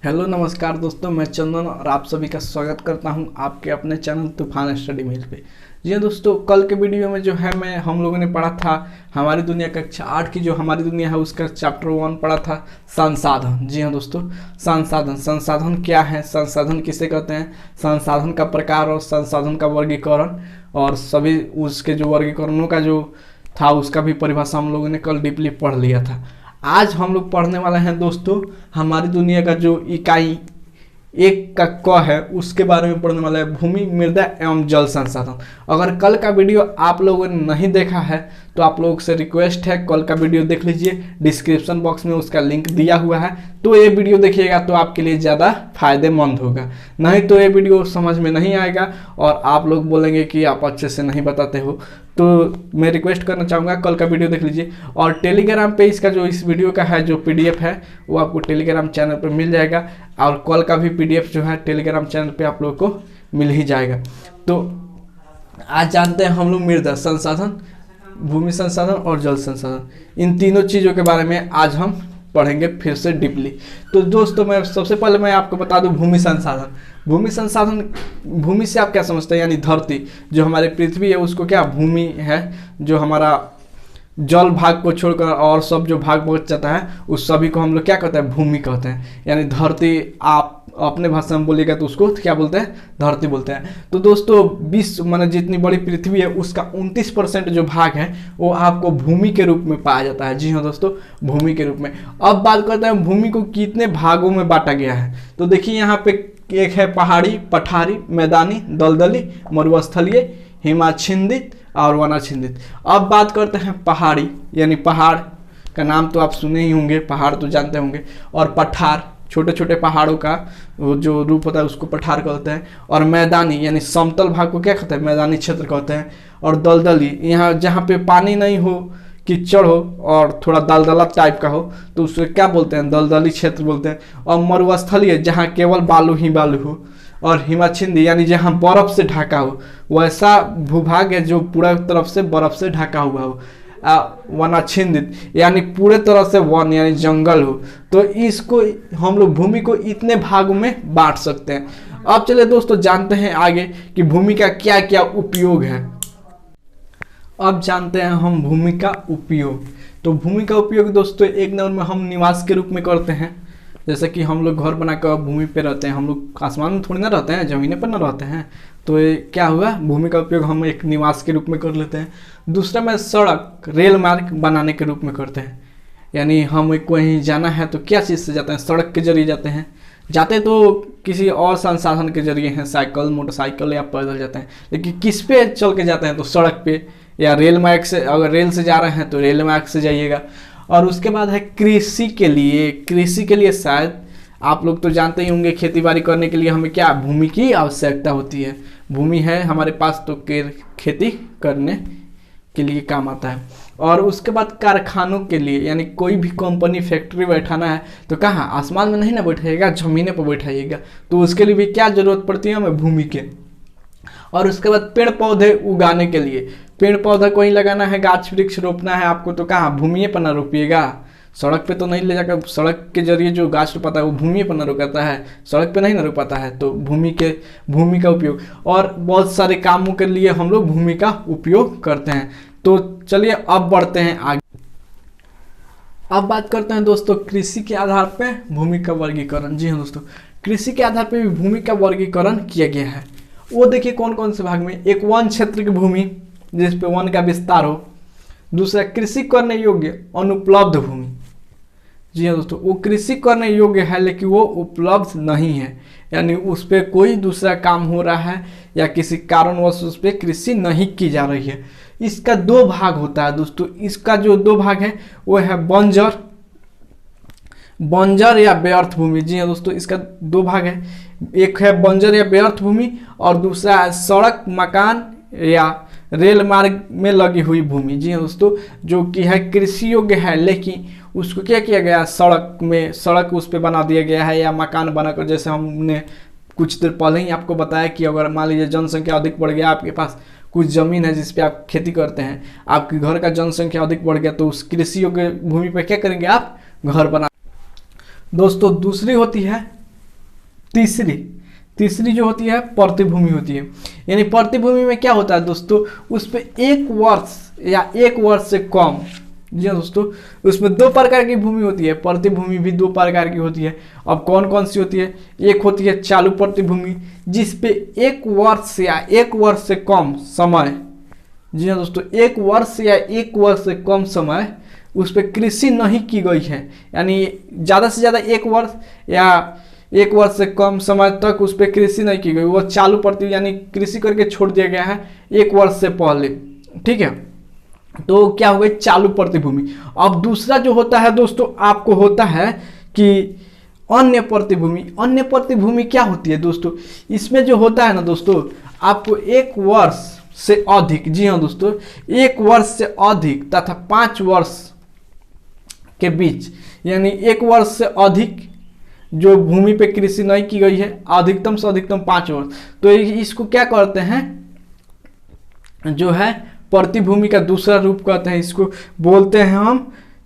Hello नमस्कार दोस्तों, मैं चंदन और आप सभी का स्वागत करता हूं आपके अपने चैनल तूफान स्टडी मिल पे। जी हाँ दोस्तों, कल के वीडियो में जो है हम लोगों ने पढ़ा था हमारी दुनिया कक्षा 8 की जो हमारी दुनिया है उसका चैप्टर 1 पढ़ा था संसाधन। जी हाँ दोस्तों, संसाधन क्या है, संसाधन किसे कहते हैं, संसाधन का प्रकार और संसाधन का वर्गीकरण और सभी उसके जो वर्गीकरणों का जो था उसका भी परिभाषा हम लोगों ने कल डीपली पढ़ लिया था। आज हम लोग पढ़ने वाले हैं दोस्तों हमारी दुनिया का जो इकाई 1 का क है उसके बारे में पढ़ने वाला है, भूमि, मृदा एवं जल संसाधन। अगर कल का वीडियो आप लोगों ने नहीं देखा है तो आप लोगों से रिक्वेस्ट है कल का वीडियो देख लीजिए, डिस्क्रिप्शन बॉक्स में उसका लिंक दिया हुआ है। तो ये वीडियो देखिएगा तो आपके लिए ज़्यादा फायदेमंद होगा, नहीं तो ये वीडियो समझ में नहीं आएगा और आप लोग बोलेंगे कि आप अच्छे से नहीं बताते हो। तो मैं रिक्वेस्ट करना चाहूँगा कल का वीडियो देख लीजिए और टेलीग्राम पे इसका जो इस वीडियो का है जो पीडीएफ है वो आपको टेलीग्राम चैनल पर मिल जाएगा और कल का भी पीडीएफ जो है टेलीग्राम चैनल पे आप लोगों को मिल ही जाएगा। तो आज जानते हैं हम लोग मृदा संसाधन, भूमि संसाधन और जल संसाधन, इन तीनों चीज़ों के बारे में आज हम पढ़ेंगे फिर से डीपली। तो दोस्तों मैं सबसे पहले मैं आपको बता दूं भूमि संसाधन। भूमि संसाधन, भूमि से आप क्या समझते हैं, यानी धरती जो हमारी पृथ्वी है उसको क्या भूमि है, जो हमारा जल भाग को छोड़कर और सब जो भाग बच जाता है उस सभी को हम लोग क्या कहते हैं, भूमि कहते हैं। यानी धरती आप अपने भाषा में बोलिएगा तो उसको क्या बोलते हैं, धरती बोलते हैं। तो दोस्तों विश्व माने जितनी बड़ी पृथ्वी है उसका 29% जो भाग है वो आपको भूमि के रूप में पाया जाता है। जी हाँ दोस्तों, भूमि के रूप में। अब बात करते हैं भूमि को कितने भागों में बांटा गया है। तो देखिए यहाँ पे एक है पहाड़ी, पठारी, मैदानी, दलदली, मरुस्थलीय, हिमाच्छादित और वनाच्छादित। अब बात करते हैं पहाड़ी, यानी पहाड़ का नाम तो आप सुने ही होंगे, पहाड़ तो जानते होंगे, और पठार छोटे छोटे पहाड़ों का वो जो रूप होता है उसको पठार कहते हैं, और मैदानी यानी समतल भाग को क्या कहते हैं, मैदानी क्षेत्र कहते हैं, और दलदली यहाँ जहाँ पे पानी नहीं हो, कीचड़ हो और थोड़ा दलदला टाइप का हो तो उसको क्या बोलते हैं, दलदली क्षेत्र बोलते हैं, और मरुस्थलीय जहाँ केवल बालू ही बालू हो, और हिमाच्छादित यानी जहाँ बर्फ से ढका हो, वैसा भूभाग है जो पूरा तरफ से बर्फ से ढका हुआ हो। वनाच्छादित यानी पूरे तरह से वन यानी जंगल हो। तो इसको हम लोग भूमि को इतने भागों में बांट सकते हैं। अब चलिए दोस्तों जानते हैं आगे कि भूमि का क्या क्या उपयोग है। अब जानते हैं हम भूमि का उपयोग। तो भूमि का उपयोग दोस्तों एक नंबर में हम निवास के रूप में करते हैं, जैसे कि हम लोग घर बनाकर भूमि पे रहते हैं, हम लोग आसमान में थोड़ी ना रहते हैं, ज़मीन पर ना रहते हैं। तो ये क्या हुआ, भूमि का उपयोग हम एक निवास के रूप में कर लेते हैं। दूसरा में सड़क, रेल मार्ग बनाने के रूप में करते हैं, यानी हम कहीं जाना है तो क्या चीज़ से जाते हैं, सड़क के जरिए जाते तो किसी और संसाधन के जरिए हैं, साइकिल, मोटरसाइकिल या पैदल जाते हैं, लेकिन किस पे चल के जाते हैं तो सड़क पे या रेल मार्ग से। अगर रेल से जा रहे हैं तो रेल मार्ग से जाइएगा। और उसके बाद है कृषि के लिए शायद आप लोग तो जानते ही होंगे, खेती बाड़ी करने के लिए हमें क्या भूमि की आवश्यकता होती है। भूमि है हमारे पास तो खेती करने के लिए काम आता है। और उसके बाद कारखानों के लिए, यानी कोई भी कंपनी फैक्ट्री बैठाना है तो कहाँ, आसमान में नहीं ना बैठाइएगा, ज़मीन पर बैठाइएगा। तो उसके लिए भी क्या जरूरत पड़ती है हमें, भूमि के। और उसके बाद पेड़ पौधे उगाने के लिए, पेड़ पौधा कोई लगाना है, गाछ वृक्ष रोपना है आपको तो कहाँ, भूमि पर ना रोपिएगा, सड़क पे तो नहीं ले जाकर। सड़क के जरिए जो गाछ रोपाता है वो भूमि पर ना रोपाता है, सड़क पे नहीं ना रोपाता है। तो भूमि का उपयोग और बहुत सारे कामों के लिए हम लोग भूमि का उपयोग करते हैं। तो चलिए अब बढ़ते हैं आगे। अब बात करते हैं दोस्तों कृषि के आधार पे भूमि का वर्गीकरण। जी हाँ दोस्तों, कृषि के आधार पे भी भूमि का वर्गीकरण किया गया है। वो देखिए कौन कौन से भाग में, एक वन क्षेत्र की भूमि जिस पे वन का विस्तार हो। दूसरा कृषि करने योग्य अनुपलब्ध भूमि। जी हाँ दोस्तों, वो कृषि करने योग्य है लेकिन वो उपलब्ध नहीं है, यानी उस पर कोई दूसरा काम हो रहा है या किसी कारणवश उस पर कृषि नहीं की जा रही है। इसका 2 भाग होता है दोस्तों। इसका जो 2 भाग है वो है बंजर या व्यर्थ भूमि। जी हाँ दोस्तों, इसका 2 भाग है, एक है बंजर या व्यर्थ भूमि और दूसरा है सड़क, मकान या रेल मार्ग में लगी हुई भूमि। जी हाँ दोस्तों, जो कि है कृषि योग्य है लेकिन उसको क्या किया गया, सड़क उस पर बना दिया गया है या मकान बनाकर। जैसे हमने कुछ देर पहले ही आपको बताया कि अगर मान लीजिए जनसंख्या अधिक बढ़ गया, आपके पास कुछ ज़मीन है जिस पे आप खेती करते हैं, आपके घर का जनसंख्या अधिक बढ़ गया तो उस कृषि योग्य भूमि पर क्या करेंगे, आप घर बना। दोस्तों दूसरी होती है तीसरी जो होती है प्रतिभूमि होती है। यानी प्रतिभूमि में क्या होता है दोस्तों, उस पर 1 वर्ष या 1 वर्ष से कम, जी हाँ दोस्तों, उसमें 2 प्रकार की भूमि होती है, प्रतिभूमि भी 2 प्रकार की होती है। अब कौन कौन सी होती है, एक होती है चालू प्रतिभूमि जिसपे 1 वर्ष या 1 वर्ष से कम समय, जी हाँ दोस्तों, 1 वर्ष या 1 वर्ष से कम समय उस पर कृषि नहीं की गई है, यानी ज़्यादा से ज़्यादा 1 वर्ष या 1 वर्ष से कम समय तक उस पर कृषि नहीं की गई, वो चालू प्रति यानी कृषि करके छोड़ दिया गया है 1 वर्ष से पहले, ठीक है। तो क्या हो गई चालू प्रतिभूमि। अब दूसरा जो होता है दोस्तों आपको होता है कि अन्य प्रतिभूमि। अन्य प्रतिभूमि क्या होती है दोस्तों, इसमें जो होता है ना दोस्तों, आपको 1 वर्ष से अधिक, जी हाँ दोस्तों, 1 वर्ष से अधिक तथा 5 वर्ष के बीच, यानी 1 वर्ष से अधिक जो भूमि पे कृषि नहीं की गई है, अधिकतम से अधिकतम 5 वर्ष, तो इसको क्या करते हैं, जो है प्रतिभूमि का दूसरा रूप कहते हैं, इसको बोलते हैं हम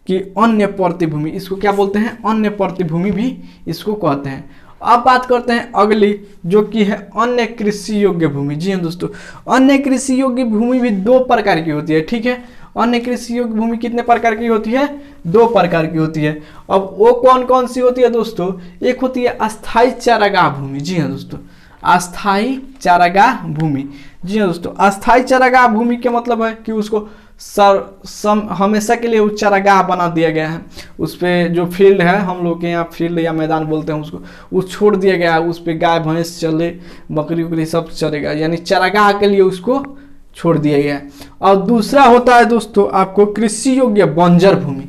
कि अन्य प्रतिभूमि। इसको क्या बोलते हैं, अन्य प्रतिभूमि भी इसको कहते हैं। अब बात करते हैं अगली, जो कि है अन्य कृषि योग्य भूमि। जी हाँ दोस्तों, अन्य कृषि योग्य भूमि भी 2 प्रकार की होती है, ठीक है। अन्य कृषि योग्य भूमि कितने प्रकार की होती है, 2 प्रकार की होती है। अब वो कौन कौन सी होती है दोस्तों, एक होती है अस्थायी चारागाह भूमि। जी हाँ दोस्तों, अस्थायी चारागाह भूमि। जी हाँ दोस्तों, अस्थायी चारागाह भूमि के मतलब है कि उसको हमेशा के लिए उस चारागाह बना दिया गया है, उस पर जो फील्ड है, हम लोग के यहाँ फील्ड या मैदान बोलते हैं उसको, वो छोड़ दिया गया है, उस पर गाय भैंस चले, बकरी उकरी सब चलेगा, यानी चारागाह के लिए उसको छोड़ दिया गया है। और दूसरा होता है दोस्तों आपको कृषि योग्य बंजर भूमि,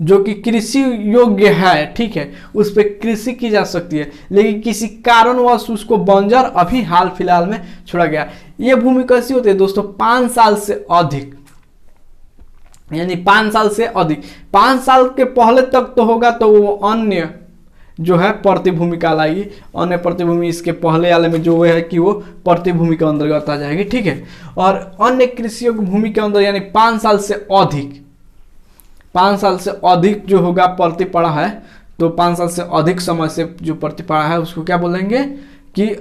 जो कि कृषि योग्य है, ठीक है, उस पर कृषि की जा सकती है, लेकिन किसी कारणवश उसको बंजर अभी हाल फिलहाल में छोड़ा गया। ये भूमि कैसी होती है दोस्तों, 5 साल से अधिक, यानी 5 साल से अधिक, 5 साल के पहले तक तो होगा तो वो अन्य जो है प्रतिभूमि कहलाएगी। अन्य प्रतिभूमि इसके पहले वाले में जो है कि वो प्रतिभूमि के अंतर्गत आ जाएगी, ठीक है। और अन्य कृषि योग्य भूमि के अंदर यानी 5 साल से अधिक, 5 साल से अधिक जो होगा प्रति पड़ा है, तो 5 साल से अधिक समय से जो प्रति पड़ा है उसको क्या बोलेंगे कि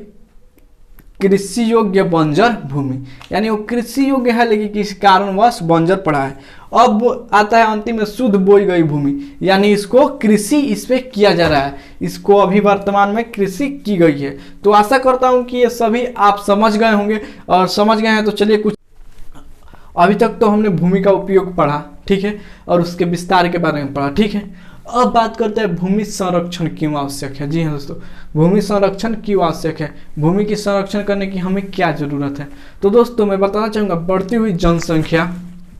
कृषि योग्य बंजर भूमि, यानी वो कृषि योग्य है लेकिन किसी कारणवश बंजर पड़ा है। अब आता है अंतिम में शुद्ध बोई गई भूमि, यानी इसको कृषि इस पे किया जा रहा है, इसको अभी वर्तमान में कृषि की गई है। तो आशा करता हूँ कि ये सभी आप समझ गए होंगे, और समझ गए हैं तो चलिए कुछ, अभी तक तो हमने भूमि का उपयोग पढ़ा, ठीक है, और उसके विस्तार के बारे में पढ़ा, ठीक है। अब बात करते हैं भूमि संरक्षण क्यों आवश्यक है। जी हाँ दोस्तों, भूमि संरक्षण क्यों आवश्यक है, भूमि की संरक्षण करने की हमें क्या जरूरत है। तो दोस्तों मैं बताना चाहूँगा, बढ़ती हुई जनसंख्या,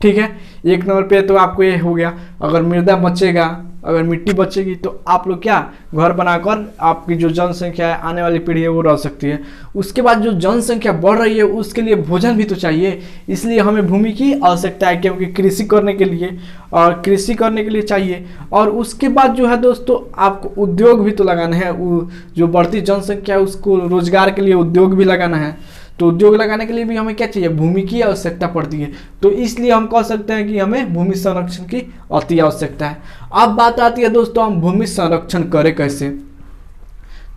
ठीक है, 1 नंबर पे तो आपको ये हो गया, अगर मृदा बचेगा, अगर मिट्टी बचेगी तो आप लोग क्या घर बनाकर आपकी जो जनसंख्या है, आने वाली पीढ़ी है, वो रह सकती है। उसके बाद जो जनसंख्या बढ़ रही है उसके लिए भोजन भी तो चाहिए, इसलिए हमें भूमि की आवश्यकता है, क्योंकि कृषि करने के लिए, और कृषि करने के लिए चाहिए। और उसके बाद जो है दोस्तों आपको उद्योग भी तो लगाना है, वो जो बढ़ती जनसंख्या है उसको रोजगार के लिए उद्योग भी लगाना है, तो उद्योग लगाने के लिए भी हमें क्या चाहिए, भूमि की आवश्यकता पड़ती है। तो इसलिए हम कह सकते हैं कि हमें भूमि संरक्षण की अति आवश्यकता है। अब बात आती है दोस्तों हम भूमि संरक्षण करें कैसे।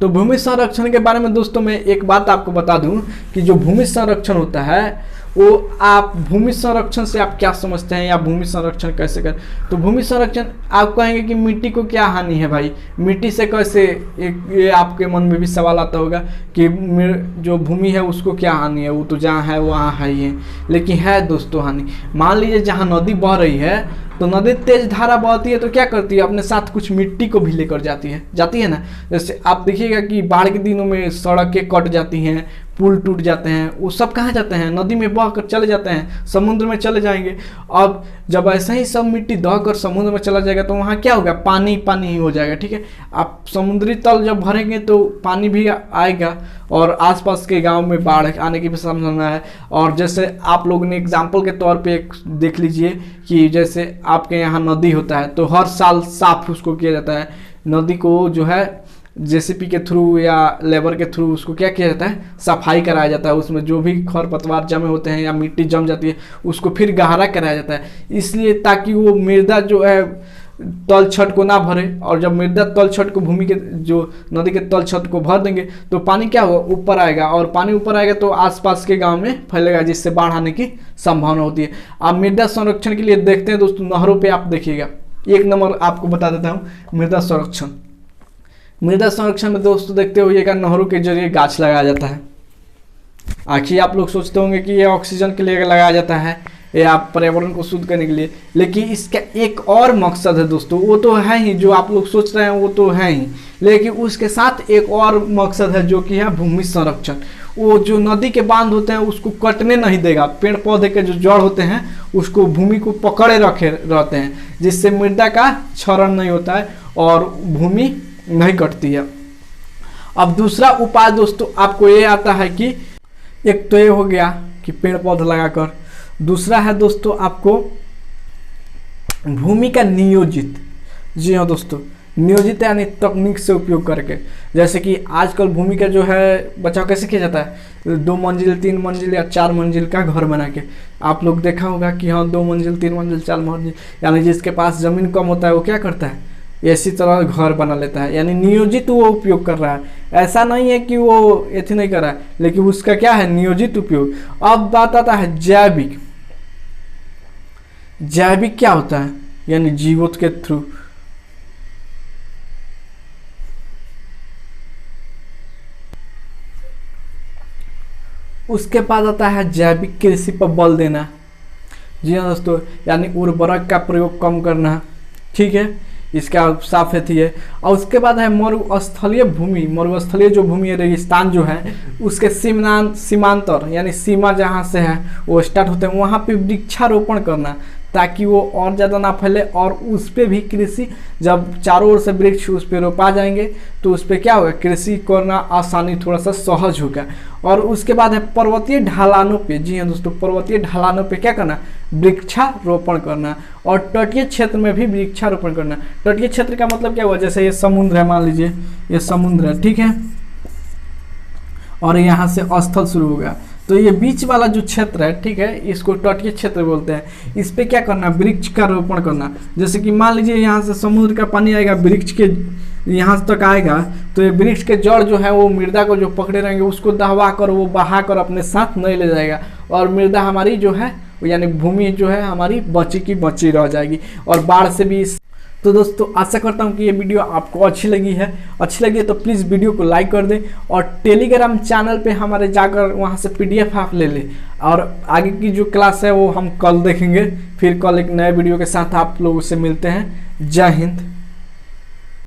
तो भूमि संरक्षण के बारे में दोस्तों मैं एक बात आपको बता दूं कि जो भूमि संरक्षण होता है वो, आप भूमि संरक्षण से आप क्या समझते हैं या भूमि संरक्षण कैसे करें। तो भूमि संरक्षण आप कहेंगे कि मिट्टी को क्या हानि है भाई, मिट्टी से कैसे, एक ये आपके मन में भी सवाल आता होगा कि जो भूमि है उसको क्या हानि है, वो तो जहाँ है वहाँ है ही है, लेकिन है दोस्तों हानि। मान लीजिए जहाँ नदी बह रही है, तो नदी तेज धारा बहती है तो क्या करती है, अपने साथ कुछ मिट्टी को भी लेकर जाती है ना। जैसे आप देखिएगा कि बाढ़ के दिनों में सड़कें कट जाती हैं, पुल टूट जाते हैं, वो सब कहाँ जाते हैं, नदी में बह कर चले जाते हैं, समुद्र में चले जाएंगे। अब जब ऐसा ही सब मिट्टी दह कर समुद्र में चला जाएगा तो वहाँ क्या होगा, पानी पानी ही हो जाएगा, ठीक है। आप समुद्री तल जब भरेंगे तो पानी भी आएगा और आसपास के गांव में बाढ़ आने की भी संभावना है। और जैसे आप लोगों ने एग्जाम्पल के तौर पे देख लीजिए कि जैसे आपके यहाँ नदी होता है तो हर साल साफ उसको किया जाता है, नदी को जो है जेसीपी के थ्रू या लेबर के थ्रू उसको क्या किया जाता है, सफाई कराया जाता है, उसमें जो भी खरपतवार जमे होते हैं या मिट्टी जम जाती है उसको फिर गहरा कराया जाता है, इसलिए ताकि वो मृदा जो है तल छत को ना भरे, और जब मृदा तल छत को भूमि के जो नदी के तल छत को भर देंगे तो पानी क्या होगा, ऊपर आएगा, और पानी ऊपर आएगा तो आसपास के गांव में फैलेगा, जिससे बाढ़ आने की संभावना होती है। आप मृदा संरक्षण के लिए देखते हैं दोस्तों, नहरों पे आप देखिएगा, एक नंबर आपको बता देता हूँ मृदा संरक्षण। मृदा संरक्षण में दोस्तों देखते होइएगा, नहरों के जरिए गाछ लगाया जाता है। आखिर आप लोग सोचते होंगे कि ये ऑक्सीजन के लिए लगाया जाता है या पर्यावरण को शुद्ध करने के लिए, लेकिन इसका एक और मकसद है दोस्तों, वो तो है ही, जो आप लोग सोच रहे हैं वो तो है ही, लेकिन उसके साथ एक और मकसद है जो कि है भूमि संरक्षण। वो जो नदी के बांध होते हैं उसको कटने नहीं देगा, पेड़ पौधे के जो जड़ होते हैं उसको भूमि को पकड़े रखे रहते हैं, जिससे मृदा का क्षरण नहीं होता है और भूमि नहीं कटती है। अब दूसरा उपाय दोस्तों आपको ये आता है कि एक तो ये हो गया कि पेड़ पौधे लगाकर, दूसरा है दोस्तों आपको भूमि का नियोजित, जी हाँ दोस्तों, नियोजित यानी तकनीक से उपयोग करके। जैसे कि आजकल भूमि का जो है बचाव कैसे किया जाता है, 2 मंजिल 3 मंजिल या 4 मंजिल का घर बना के। आप लोग देखा होगा कि हाँ 2 मंजिल 3 मंजिल 4 मंजिल, यानी जिसके पास ज़मीन कम होता है वो क्या करता है, इसी तरह घर बना लेता है, यानी नियोजित वो उपयोग कर रहा है। ऐसा नहीं है कि वो ऐसे नहीं कर रहा है, लेकिन उसका क्या है, नियोजित उपयोग। अब बात आता है जैविक। जैविक क्या होता है, यानी जीवों के थ्रू। उसके बाद आता है जैविक कृषि पर बल देना, जी हाँ दोस्तों, यानी उर्वरक का प्रयोग कम करना, ठीक है, इसका साफ है थी है। और उसके बाद है मरुस्थलीय भूमि। मरुस्थलीय जो भूमि है, रेगिस्तान जो है, उसके सीमांतर यानी सीमा जहाँ से है वो स्टार्ट होते हैं, वहाँ पे वृक्षारोपण करना, ताकि वो और ज़्यादा ना फैले, और उस पर भी कृषि, जब चारों ओर से वृक्ष उस पर रोपा जाएंगे तो उस पर क्या होगा, कृषि करना आसानी, थोड़ा सा सहज होगा। और उसके बाद है पर्वतीय ढलानों पे, जी हाँ दोस्तों, पर्वतीय ढलानों पे क्या करना, वृक्षारोपण करना। और तटीय क्षेत्र में भी वृक्षारोपण करना। तटीय क्षेत्र का मतलब क्या हुआ, जैसे ये समुद्र है, मान लीजिए ये समुद्र है, ठीक है, और यहाँ से स्थल शुरू होगा, तो ये बीच वाला जो क्षेत्र है, ठीक है, इसको तटीय क्षेत्र बोलते हैं। इस पे क्या करना, वृक्ष का रोपण करना। जैसे कि मान लीजिए यहाँ से समुद्र का पानी आएगा, वृक्ष के यहाँ तक आएगा, तो ये वृक्ष के जड़ जो है वो मृदा को जो पकड़े रहेंगे उसको दबा कर, वो बहा कर अपने साथ नहीं ले जाएगा, और मृदा हमारी जो है यानी भूमि जो है हमारी बची की बची रह जाएगी, और बाढ़ से भी। तो दोस्तों आशा करता हूँ कि ये वीडियो आपको अच्छी लगी है तो प्लीज़ वीडियो को लाइक कर दें, और टेलीग्राम चैनल पे हमारे जाकर वहाँ से PDF आप ले लें, और आगे की जो क्लास है वो हम कल देखेंगे। फिर कल एक नए वीडियो के साथ आप लोगों से मिलते हैं। जय हिंद।